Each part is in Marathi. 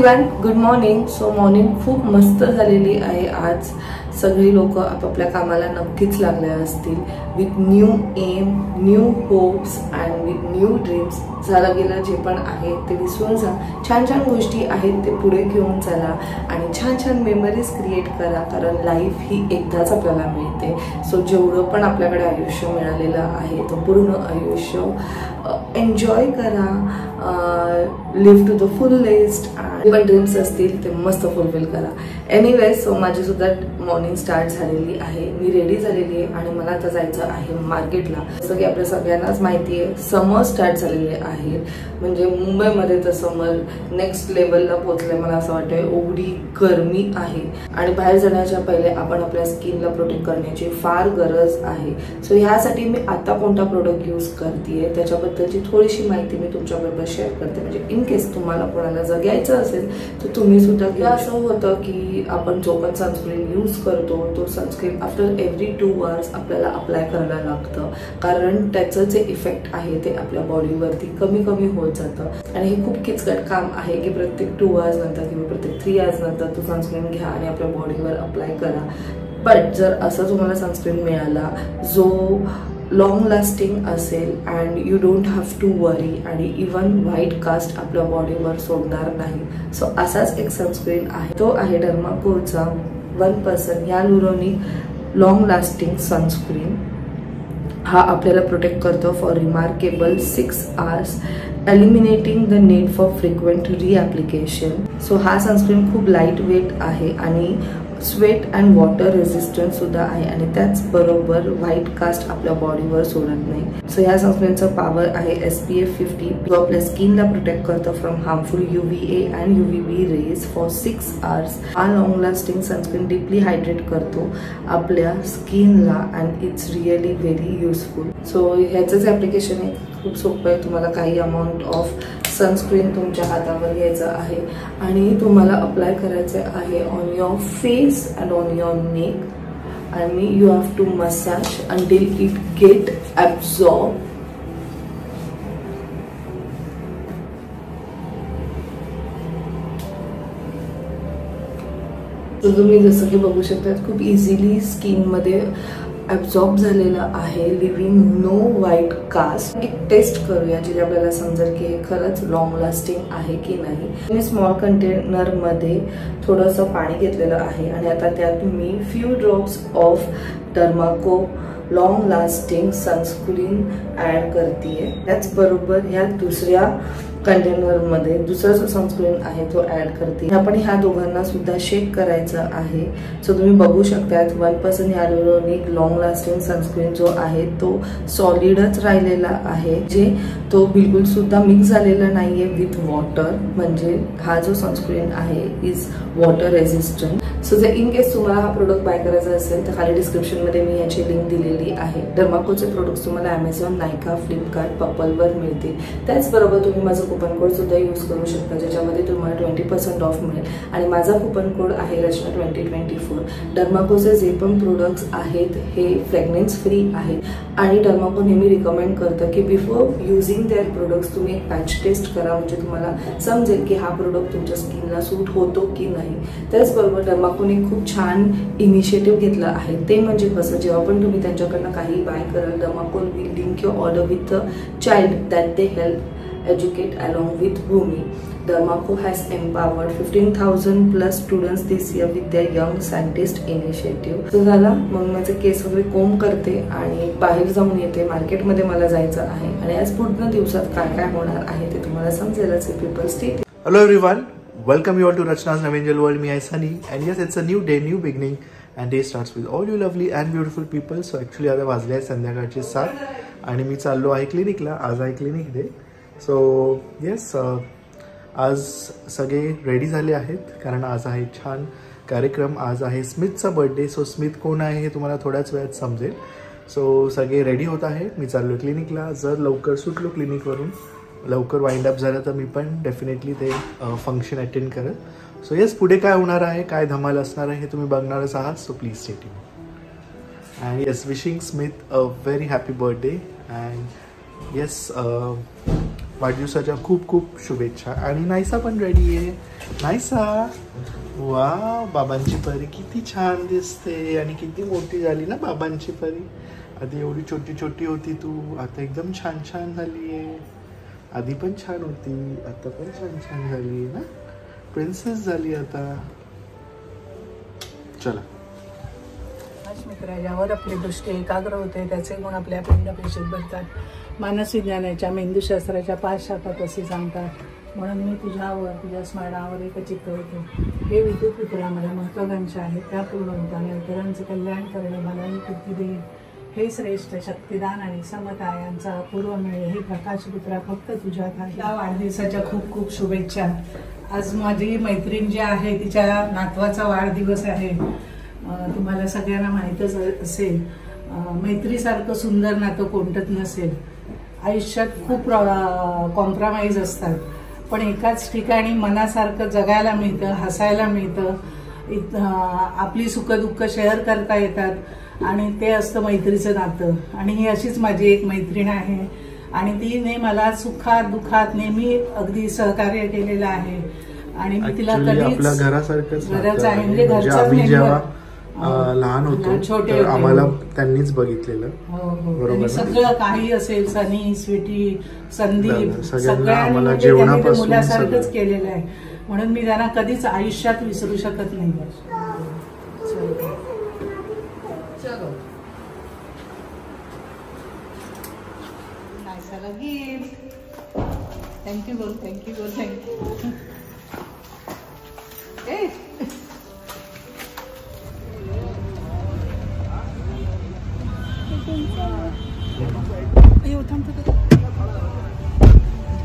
Everyone, good morning. So morning खूप मस्त झालेली आहे. आज सगळी लोक आपापल्या कामाला नक्कीच लागले असतील with new aim, new hopes and with new dreams. झालं गेलं जे पण आहे ते विसरून जा. छान छान गोष्टी आहेत ते पुढे घेऊन चला आणि छान छान मेमरीज क्रिएट करा, कारण लाईफ ही एकदाच आपल्याला मिळते. सो जेवढं पण आपल्याकडे आयुष्य मिळालेलं आहे तो पूर्ण आयुष्य एन्जॉय करा, लिव्ह टू द फुलेस्ट. आणि पण ड्रीम्स असतील ते मस्त फुलफिल करा. एनिवेज, सो माझी सुद्धा मॉर्निंग स्टार्ट झालेली आहे. मी रेडी झालेली आहे आणि मला आता जायचं आहे मार्केटला. जसं की आपल्या सगळ्यांनाच माहिती आहे, समर स्टार्ट झालेले आहे. म्हणजे मुंबईमध्ये तर समर नेक्स्ट लेवलला पोहोचले. मला असं वाटतं एवढी गरमी आहे आणि बाहेर जाण्याच्या पहिले आपण आपल्या स्किनला प्रोटेक्ट करण्याची फार गरज आहे. सो ह्यासाठी मी आता कोणता प्रोडक्ट यूज करते त्याच्याबद्दलची थोडीशी माहिती मी तुमच्याबरोबर शेअर करते. म्हणजे इन केस तुम्हाला कोणाला जगायचं असेल तर तुम्ही सुद्धा घ्या. असं होतं की आपण जो पण सनस्क्रीन यूज करतो तो सनस्क्रीन आफ्टर एव्हरी 2 hours आपल्याला अप्लाय करायला लागतं, कारण त्याचं जे इफेक्ट आहे ते आपल्या बॉडीवरती कमी कमी होत जातं. आणि हे खूप किचकट काम आहे की प्रत्येक 2 hours नंतर किंवा प्रत्येक 3 hours नंतर तो सनस्क्रीन घ्या आणि आपल्या बॉडीवर अप्लाय करा. बट जर असं तुम्हाला सनस्क्रीन मिळाला जो लॉंग लास्टिंग असेल and you don't have to worry आणि इवन व्हाईट कास्ट आपल्या बॉडीवर सोडणार नाही, सो असाच एक सनस्क्रीन आहे. तो आहे डर्माकोचा 1% ह्यालुरोनिक लॉंग लास्टिंग सनस्क्रीन. हा आपल्याला प्रोटेक्ट करतो for remarkable 6 hours, eliminating the need for frequent reapplication. So हा सनस्क्रीन खूप लाईट वेट आहे आणि स्वेट अँड वॉटर रेझिस्टंट सुद्धा आहे आणि त्याचबरोबर व्हाईट कास्ट आपल्या बॉडीवर सोडत नाही. सो ह्या सनस्क्रीनचं पॉवर आहे SPF 50, जो आपल्या स्किनला प्रोटेक्ट करतो from harmful UVA and UVB rays for 6 hours. हा long lasting sunscreen deeply hydrate करतो आपल्या स्किनला and it's really very useful. So ह्याचंच ॲप्लिकेशन आहे, खूप सोपं आहे. तुम्हाला काही अमाऊंट ऑफ सनस्क्रीन तुमच्या हातावर घ्यायचं आहे आणि तुम्हाला अप्लाय करायचं आहे on your face and on your neck आणि you have to massage until it get absorb. तर तुम्ही जसं की बघू शकता खूप इझिली स्किनमध्ये ॲब्झॉर्ब झालेलं आहे, लिव्हिंग नो व्हाईट कास्ट. एक टेस्ट करूया जिथे आपल्याला समजेल की हे खरंच लॉंग लास्टिंग आहे की नाही. मी स्मॉल कंटेनरमध्ये थोडंसं पाणी घेतलेलं आहे आणि आता त्यात मी few drops of Derma Co long lasting sunscreen add करते. त्याचबरोबर ह्या दुसऱ्या कंटेनरमध्ये दुसरा जो सनस्क्रीन आहे तो ॲड करते. आपण ह्या दोघांना सुद्धा शेक करायचं आहे. सो तुम्ही बघू शकता 1% ह्यालुरोनिक लॉंग लास्टिंग सनस्क्रीन जो आहे तो सॉलिडच राहिलेला आहे, जे तो बिलकुल सुद्धा मिक्स झालेला नाहीये विथ वॉटर. म्हणजे हा जो सनस्क्रीन आहे इज वॉटर रेझिस्टंट. सो जर इन केस तुम्हाला हा प्रोडक्ट बाय करायचा असेल तर खाली डिस्क्रिप्शनमध्ये मी याची लिंक दिलेली आहे. डर्माकोचे प्रोडक्ट्स तुम्हाला Amazon, नायका, फ्लिपकार्ट, पर्पलवर मिळतील. त्याचबरोबर तुम्ही माझं कुपन कोड सुद्धा यूज करू शकता, ज्याच्यामध्ये तुम्हाला 20% ऑफ मिळेल आणि माझा कुपन कोड आहे रचना 2024. डर्माकोचे जे पण प्रोडक्ट्स आहेत हे फ्रेग्रन्स फ्री आहेत आणि डर्माको नेहमी रिकमेंड करतं की बिफोर युझिंग देअर प्रोडक्ट्स तुम्ही एक पॅच टेस्ट करा, म्हणजे तुम्हाला समजेल की हा प्रोडक्ट तुमच्या स्किनला सूट होतो की नाही. त्याचबरोबर डर्माकोने खूप छान इनिशिएटिव्ह घेतला आहे. ते म्हणजे कसं, जेव्हा पण तुम्ही त्यांच्याकडनं काही बाय कराल, Derma Co will link your order with the child that they help educate along with Bhumi. Dermaco has empowered 15,000 plus students this year with their young scientist initiative. So झाला, मग माझे केस वगैरे कोम करते आणि बाहेर जाऊन येते. मार्केटमध्ये मला जायचं आहे आणि आज पूर्ण दिवसात काय काय होणार आहे ते तुम्हाला समजेलच. People stay. Hello everyone, welcome you all to Rachna's Navangel World. Me, I Sunny, and yes, it's a new day, new beginning, and day starts with all you lovely and beautiful people. So actually आता वाजले आहे संध्याकाळचे 7 आणि मी चाललो आहे क्लिनिकला. आज आहे क्लिनिक डे. सो येस, आज सगळे रेडी झाले आहेत कारण आज आहे छान कार्यक्रम. आज आहे स्मिथचा बर्थडे. सो स्मिथ कोण आहे हे तुम्हाला थोड्याच वेळात समजेल. सो सगळे रेडी होत आहे. मी चाललो क्लिनिकला. जर लवकर सुटलो क्लिनिकवरून, लवकर वाइंड अप झालं तर मी पण डेफिनेटली ते फंक्शन अटेंड करेल. सो येस, पुढे काय होणार आहे, काय धमाल असणार आहे हे तुम्ही बघणारच आहात. So please stay tuned. And yes, wishing Smith a very happy birthday. And yes, वाढदिवसाच्या खूप खूप शुभेच्छा. आणि नायसा पण रेडी आहे. नाहीसा. वा, बाबांची परी किती छान दिसते आणि किती मोठी झाली ना बाबांची परी. आधी एवढी छोटी छोटी होती तू, आता एकदम छान छान झाली आहे. आधी पण छान होती, आता पण छान छान झाली ना. प्रिन्सेस झाली आता. चला. मित्र ज्यावर आपली दृष्टी एकाग्र होते त्याचे गुण आपल्या पिंडपेशीत बनतात. मानस विज्ञानाच्या मेंदूशास्त्राच्या 5 शाखा कसे सांगतात. म्हणून मी तुझ्यावर, तुझ्या स्मरणावर एकचित्त होतो. हे विद्युत पुत्रा मला महत्वाकांक्षा आहे, त्या पूर्ण होताना इतरांचे कल्याण करणे मलाही कीर्ती देईल. हे श्रेष्ठ शक्तिदान आणि समता यांचा अपूर्व मेळ. हे प्रकाशपुत्रा फक्त तुझ्यात आहे. त्या वाढदिवसाच्या खूप खूप शुभेच्छा. आज माझी मैत्रीण जी आहे तिच्या नातवाचा वाढदिवस आहे. तुम्हाला सगळ्यांना माहीतच असेल, मैत्रीसारखं सुंदर नातं कोणतंच नसेल. आयुष्यात खूप कॉम्प्रोमाइज असतात, पण एकाच ठिकाणी मनासारखं जगायला मिळतं, हसायला मिळतं, आपली सुखदुःख शेअर करता येतात आणि ते असतं मैत्रीचं नातं. आणि ही अशीच माझी एक मैत्रीण आहे आणि तिने मला सुखात दुःखात नेहमी अगदी सहकार्य केलेलं आहे. आणि मी तिला कधीच घरच आहे म्हणजे घरचं लहान होतो छोटे आम्हाला त्यांनीच बघितलेलं. बरोबर. सगळं काही असेल, सनी, स्वीटी, संदीप, सगळ्यांनी मुलासारखंच केलेलं आहे. म्हणून मी त्यांना कधीच आयुष्यात विसरू शकत नाही. थँक्यू बोल, थँक्यू बोल, थँक्यू.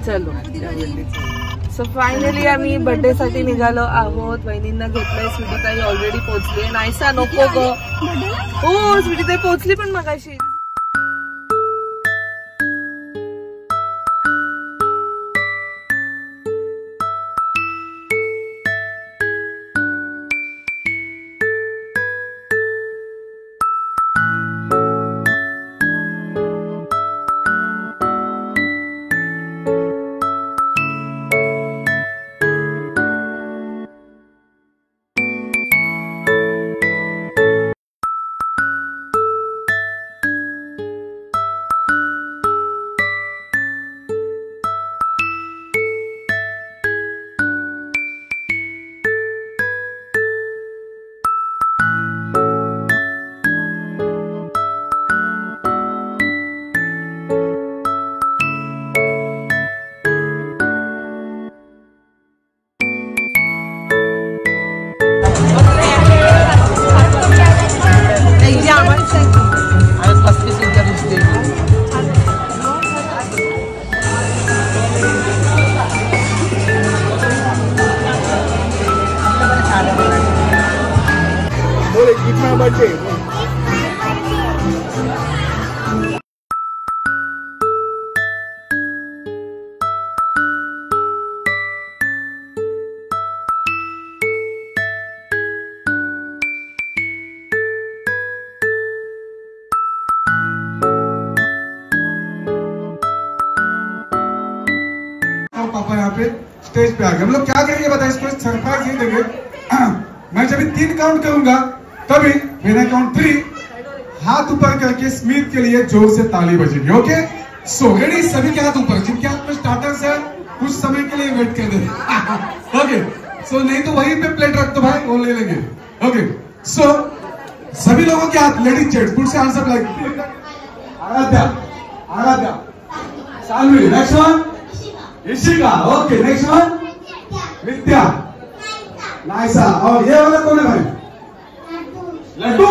चलो. सो फायनली आम्ही बर्थडे साठी निघालो आहोत. वहिनींना घेतलंय. स्वीटीताई ऑलरेडी पोहोचली. नाहीसा नको ग. हो, स्वीटीताई पोहोचली पण मगाशी. पापा यहाँ पे स्टेज पे आ गए. हम लोग क्या करेंगे बताइए, इसको सरप्राइज नहीं देंगे. मैं जब 3 काउंट करूंगा तभी मेरा काउंट 3 हाथ ऊपर करके स्मिथ के लिए जोर से ताली बजेगी. Okay, so ready. सभी के हाथ ऊपर. जिनके हाथ में स्टार्टर्स है कुछ समय के लिए वेट कर दे. ओके, सो नहीं तो वहीं पे प्लेट रख दो भाई, वो ले लेंगे. ओके, सो सभी लोगों के हाथ, लेडीज जेंट्स, पुट से answer like Aradhya, Aradhya, Saanvi. Next one Ishika. Okay, next one Vidya, Naisa. और ये वाला कौन है भाई? लड्डू.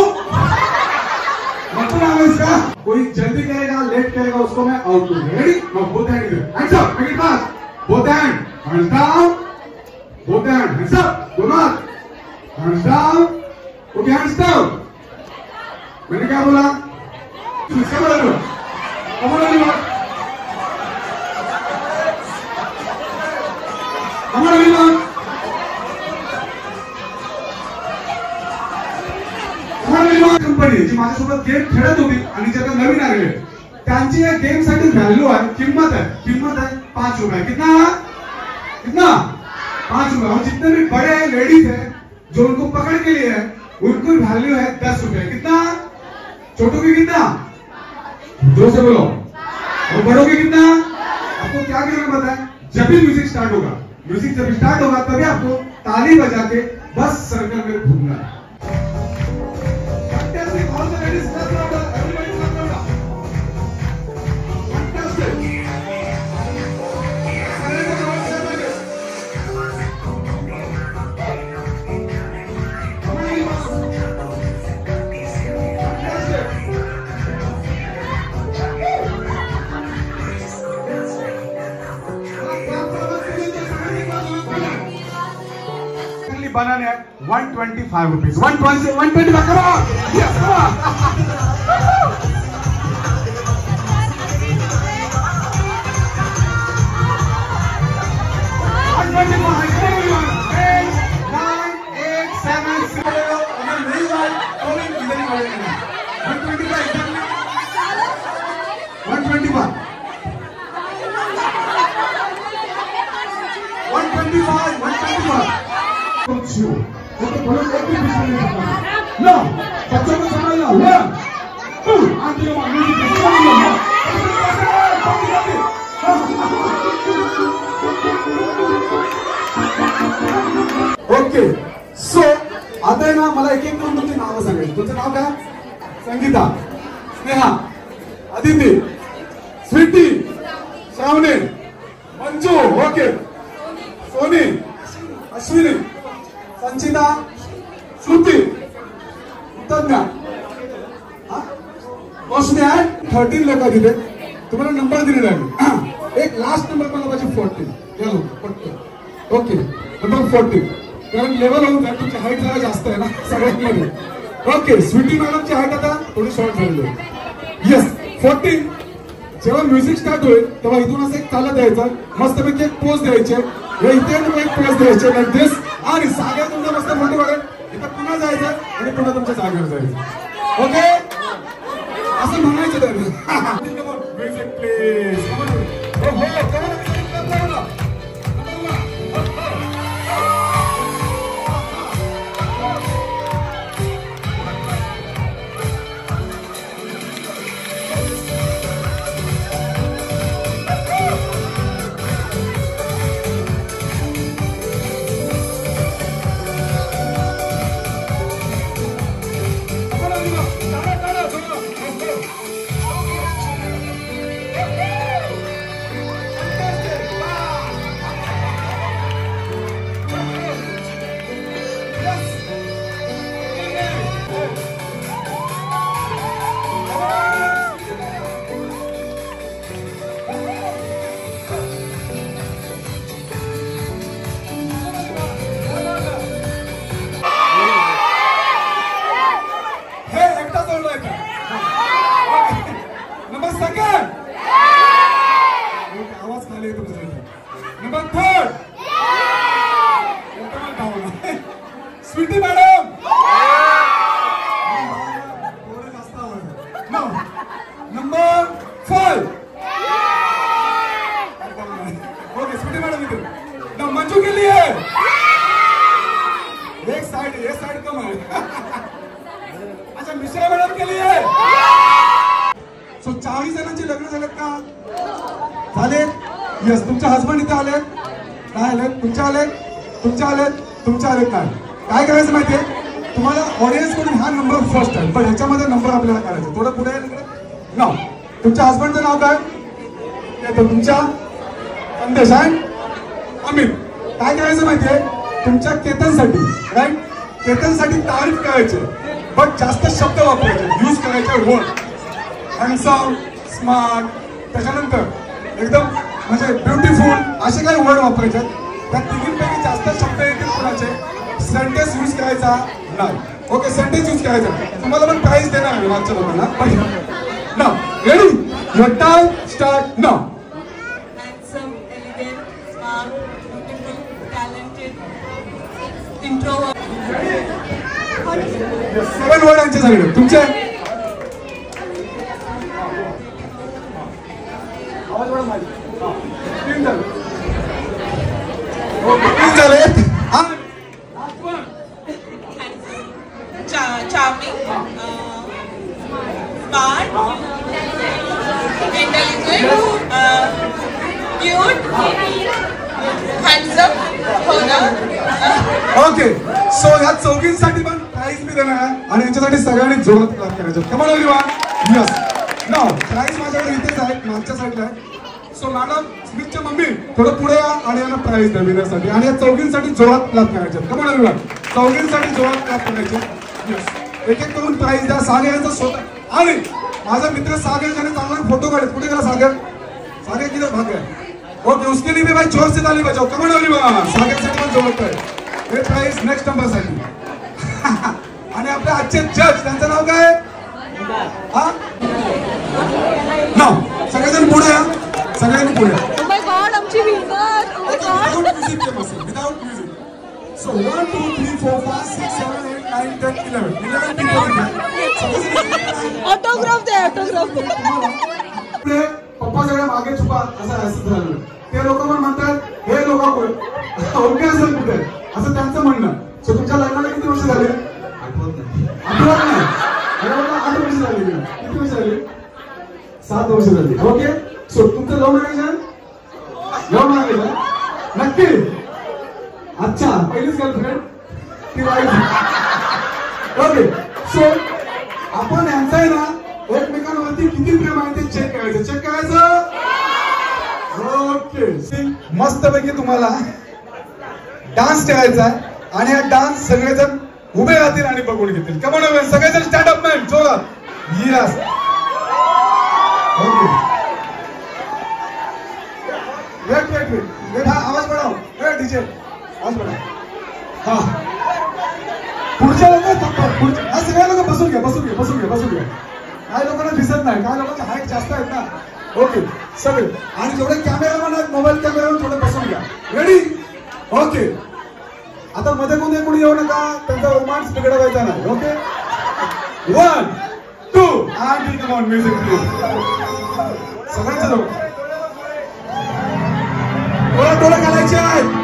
लड्डू नाम है इसका. कोई जल्दी करेगा, लेट करेगा, उसको मैं आउट करूंगा. रेडी? नो, बोथ हैंड इधर. Hands up. Make it fast. Both hand. Hands down. Both hand. Hands up. दोनों हाथ. Hands down. Okay, hands down. मैंने क्या बोला? इसका बोला लो. कमर वाली बात. कमर वाली बात. कंपनी जी माझ्यासोबत गेम खेळत होती आणि जे आता नवीन आलेले त्यांची या गेम साठी व्हॅल्यू आहे, किंमत आहे 5 रुपये. कितना कितना 5 रुपए। और जितने भी बड़े हैं लेडीज हैं जो उनको पकड़ के लिए है उनको वैल्यू है 10 रुपए। कितना? छोटों की कितना? 2 से बोलो। और बड़ों की कितना? आपको क्या करना पता है? जब भी म्यूजिक स्टार्ट होगा, म्यूजिक जब स्टार्ट होगा तभी आपको ताली बजा के बस सर्कल में घूमना है। बनाने हैं 125 rupees. 125 come on! Yes, come on! 125, everyone! 8, 9, 8, 7, 6, 125. No, facciamo samalla. 1, 2, andiamo okay. So आता आहे ना, मला एक करून तुमची नावं सांगायची. तुमचं नाव काय? संगीता, स्नेहा, आदिती, स्वीटी, श्रावणी, मंजू, ओके, सोनी, अश्विनी, संचिता, श्रुती, तज्ञा, रोशनी आहे. 13 लोक तिथे. तुम्हाला नंबर दिलेला आहे. एक लास्ट नंबर मला पाहिजे 14. चलो पटकन. Okay, number 14. कारण लेवल होऊन जाईल. तुमची हाईट जरा जास्त आहे ना सगळ्यांमध्ये. ओके, स्वीटी मॅडमची हाईट आता थोडी शॉर्ट झालेली आहे. येस, 14. जेव्हा म्युझिक स्टार्ट होईल तेव्हा इथून असं एक चालत द्यायचं, मस्तपैकी एक पोज द्यायचे, इथे एक पोज द्यायचे लाईक दिस, आणि जागा तुमचा मस्त मोठे बघेल. इथं पुन्हा जायचं आणि पुन्हा तुमच्या जागेवर जायचं. ओके, असं म्हणायचं त्यांनी. Music please. Number 3 Sweety madam. Number 5 okay, Sweety madam इधर. मंजू के लिए एक साइड, ये साइड कम है. अच्छा, मिश्रा मैडम के लिए. सो 40 जणांचे लग्न झालेत का? झाले. यस, तुमचे हसबंड इथे आले काय? आलेत. तुमचे आलेत, तुमचे आलेत, तुमचे आलेत. काय करायचं माहितीये तुम्हाला? ऑडियन्स कडून हा नंबर फर्स्ट आहे, पण ह्याच्यामध्ये नंबर आपल्याला करायचा. थोडं पुढे नाव. तुमच्या हसबंडचं नाव काय? तुमच्या संदेश आहे अमित. काय करायचं माहितीये तुमच्या केतनसाठी, राईट? केतनसाठी तारीफ करायचे, बट जास्त शब्द वापरायचे, यूज करायचे वर्ड. हँडसम, स्मार्ट, त्याच्यानंतर एकदम म्हणजे ब्युटिफुल, असे काही वर्ड वापरायचे. त्या तिघींपैकी जास्त शब्द येतील कोणाचे, सेंटेन्स यूज करायचा नाही. ओके, सेंटेन्स यूज करायचा. तुम्हाला पण प्राइज देणार आहे मागच्या लोकांना. Now ready, your time start now. Handsome, elegant, smart, beautiful, talented, introvert. 7 word आमचे झाले. तुमचे आवाज वाढवा. 3 झाले. ओके सो ह्या चौघींसाठी पण प्राइज मी देणार आहे आणि यांच्यासाठी सगळ्यांनी जोरात क्लॅप करायचं. Come on everyone. Yes now prize माझ्याकडे इथेच आहे, मागच्या साईडला आहे. सो मॅडम स्मिथच्या मम्मी थोडं पुढे या आणि यांना प्राइज द्या विनरसाठी आणि या चौघींसाठी जोरात क्लॅप करायचे. कम ऑन एव्हरीवन. चौघींसाठी जोरात क्लॅप करायचे. यस एक एक करून प्राइज द्या. सागर यांचा स्वतः आणि माझा मित्र सागर ज्याने चांगला फोटो काढले. कुठे गेला सागर? सागर किधर भाग गया? ओके उसके लिए भी भाई जोर से ताली बजाओ. कम ऑन एव्हरीवन. सागरसाठी पण जोरात आहे. हे प्राइज नेक्स्ट नंबरसाठी. आणि आपले आजचे जज त्यांचं नाव काय? हा नाव सगळेजण पुढे या. सगळ्यांनी पुढे. Oh my God, आमची winner. Oh my God. Without music ते बसेल. Without music. So 1 2 3 4 5 6 7 8 9 10 11 people. Autograph दे, ऑटोग्राफ दे. आपले पप्पा सगळ्या मागे छुपा असं झालं. ते लोक पण म्हणतात हे लोक ओके असेल कुठे असं त्यांचं म्हणणं. सो तुमच्या लग्नाला किती वर्ष झाले? आठवत नाही. 8 वर्ष झाली. किती वर्ष झाली? 7 वर्ष झाली. ओके सो तुमचं लव्ह मॅरेज आहे? लव्ह मॅरेज आहे नक्की? अच्छा पहिलीच गर्लफ्रेंड ती वाईफ. ओके सो आपण यांचं आहे ना एकमेकांवरती किती प्रेम आहे ते चेक करायचं. चेक करायचं. ओके मस्तपैकी तुम्हाला डान्स ठेवायचा आहे आणि हा डान्स सगळेजण उभे राहतील आणि बघून घेतील. कमॉन सगळेजण स्टँड अप मॅन जोरात. यस ओके वेट हा आवाज बढ़ाओ. डीजे आवाज बढ़ाओ. हा पुढच्या लोक हा सगळ्या लोक बसून घ्या. काही लोकांना दिसत नाही. काही लोकांचे हाईट जास्त आहेत ना. ओके सगळे आणि जेवढे कॅमेरामॅन आहेत मोबाईल कॅमेरावर थोडे बसून घ्या. रेडी? ओके आता मध्ये कोणी येऊ नका. त्यांचा रोमांस बिघडवायचा नाही. ओके 1 2 आणि कम ऑन म्युझिक प्लीज. सगळ्यांच्या जवळ डोळे घालायचे आहेत.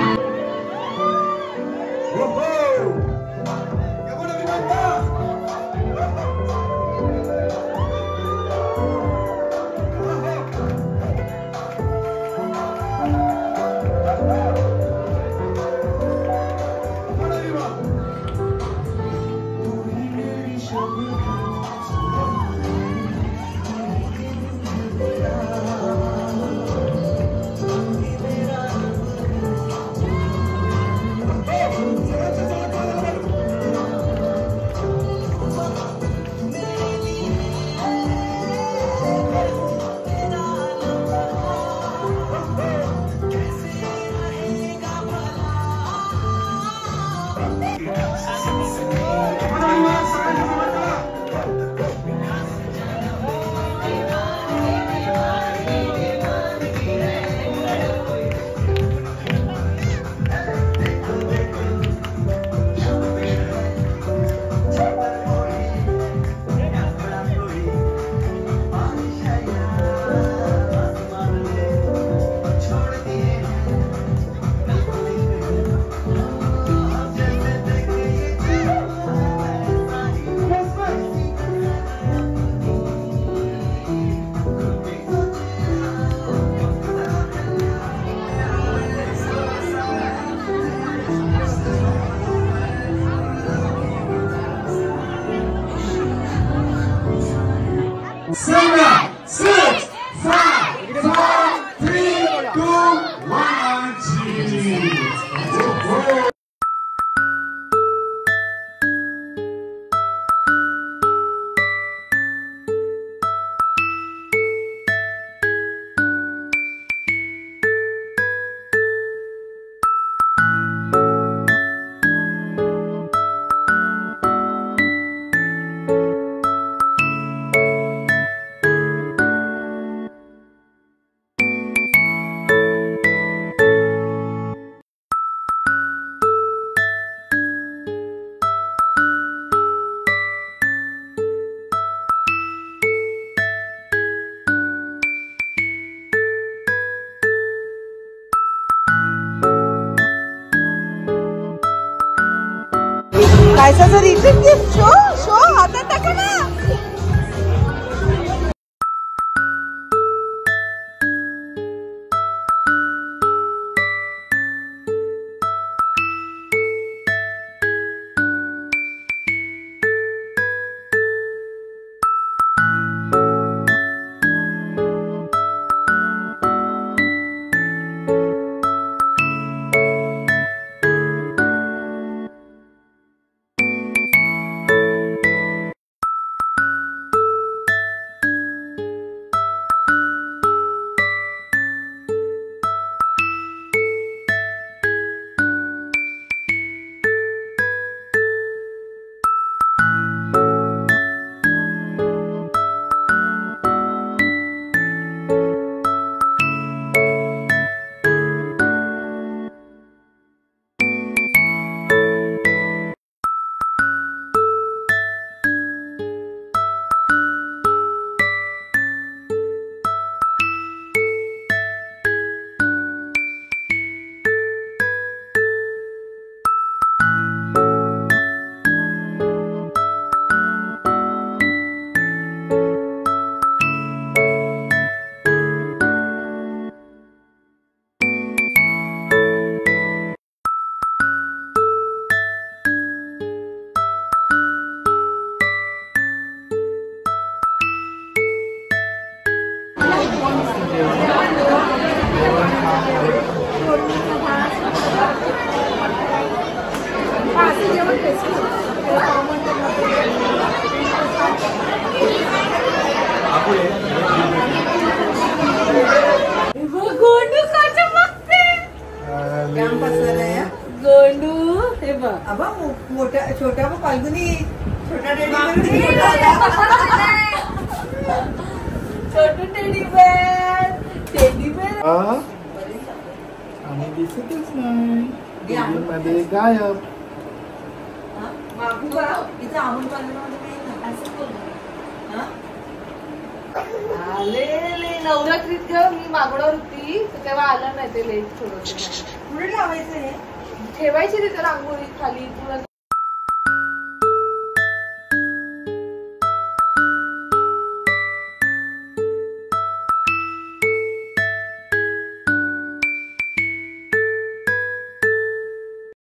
कायचा रिटर्न गिफ्ट शो हातात टाका ना. हे बघ अबा मोठ्या छोट्या फाल्गुनी छोटा टेडी बेअर आम्ही दिसतच नाही मध्ये गायब. इथं आमूल आले नवरात्रीत ग मी मागणार होती तेव्हा आलं नाही ते लेट थोडं पुढे लावायचं हे ठेवायची तिथे रांगोळी खाली तुला